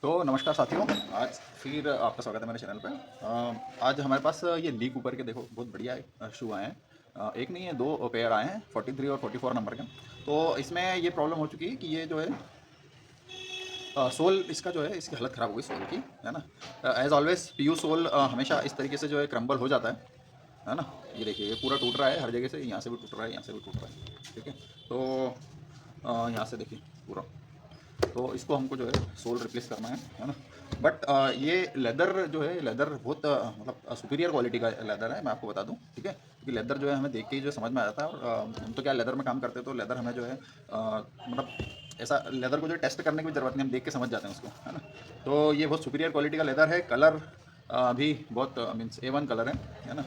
तो नमस्कार साथियों। आज फिर आपका स्वागत है मेरे चैनल पे। आज हमारे पास ये ली कूपर के देखो बहुत बढ़िया शू आए हैं। एक नहीं है, दो पेयर आए हैं 43 और 44 नंबर के। तो इसमें ये प्रॉब्लम हो चुकी है कि ये जो है सोल इसका जो है, इसकी हालत ख़राब हो गई सोल की, है ना। एज ऑलवेज पीयू सोल हमेशा इस तरीके से जो है क्रम्बल हो जाता है ना। ये देखिए ये पूरा टूट रहा है हर जगह से, यहाँ से भी टूट रहा है, यहाँ से भी टूट रहा है, ठीक है। तो यहाँ से देखिए पूरा, तो इसको हमको जो है सोल रिप्लेस करना है ना। बट ये लेदर जो है, लेदर बहुत मतलब सुपीरियर क्वालिटी का लेदर है, मैं आपको बता दूं, ठीक है। क्योंकि लेदर जो है हमें देख के ही जो समझ में आता है। और हम तो क्या लेदर में काम करते हैं, तो लेदर हमें जो है मतलब ऐसा लेदर को जो टेस्ट करने की भी ज़रूरत नहीं, हम देख के समझ जाते हैं उसको, है ना। तो ये बहुत सुपीरियर क्वालिटी का लेदर है। कलर भी बहुत मीन्स A1 कलर है ना।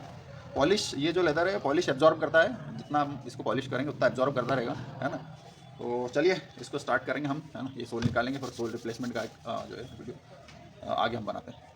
पॉलिश, ये जो लेदर है पॉलिश एब्जॉर्ब करता है, जितना हम इसको पॉलिश करेंगे उतना एब्जॉर्ब करता रहेगा, है ना। तो चलिए इसको स्टार्ट करेंगे हम, है ना। ये सोल निकालेंगे, फिर सोल रिप्लेसमेंट का एक जो है वीडियो आगे हम बनाते हैं।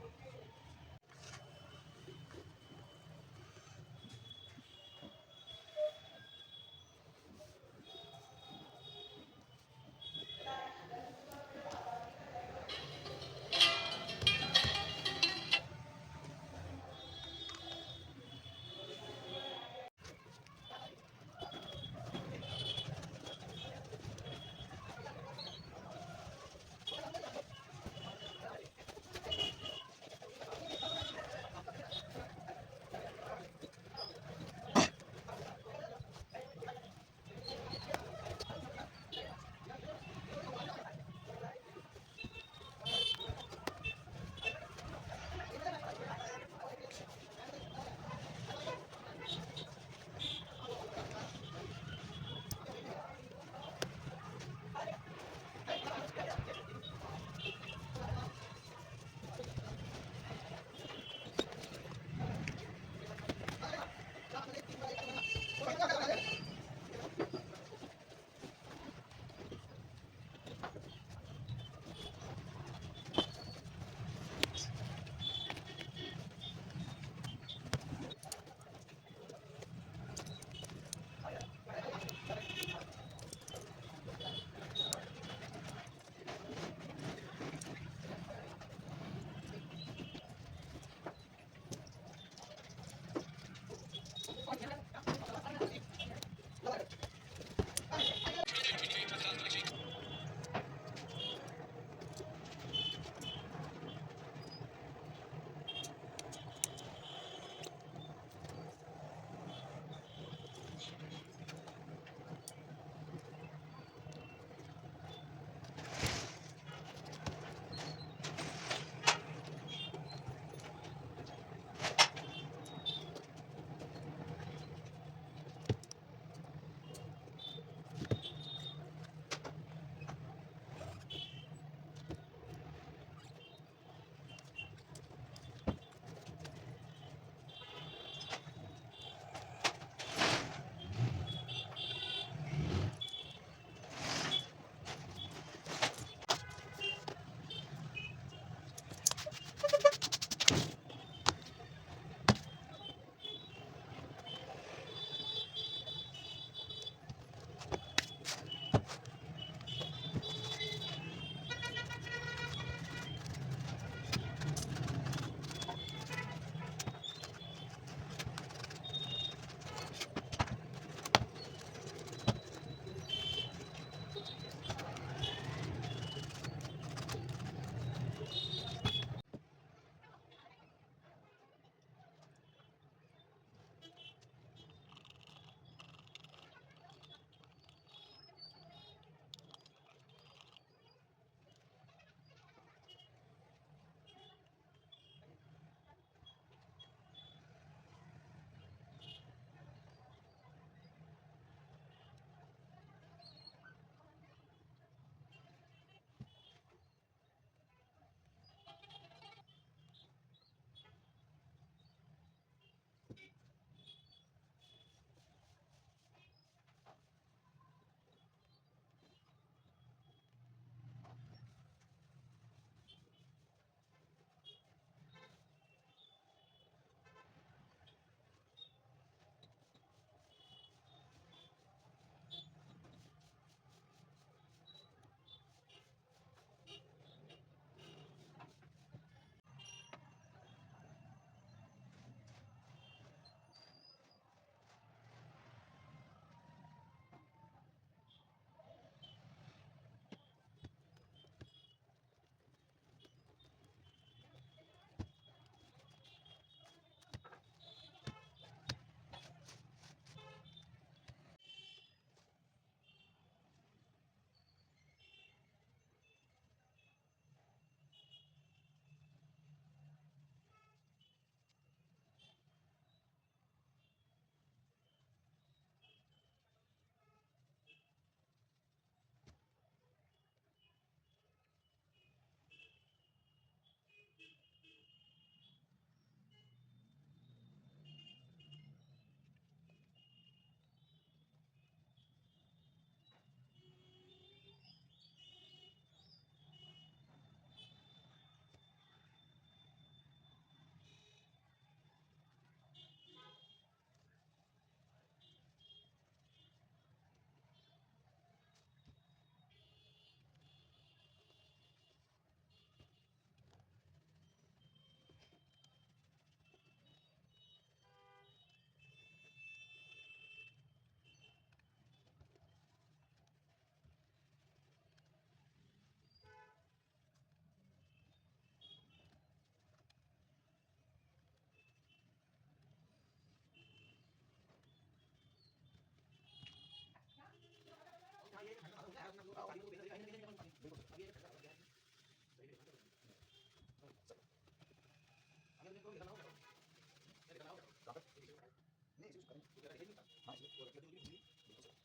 लगी होगी बिल्कुल सही।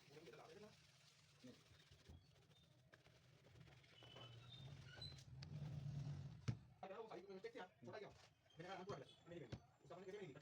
पूरे में ला देना नहीं वो साइड में मिस्टेक थी छोटा क्या मैंने कहा हम पूरा मेरी बेटी उसका मैंने कैसे नहीं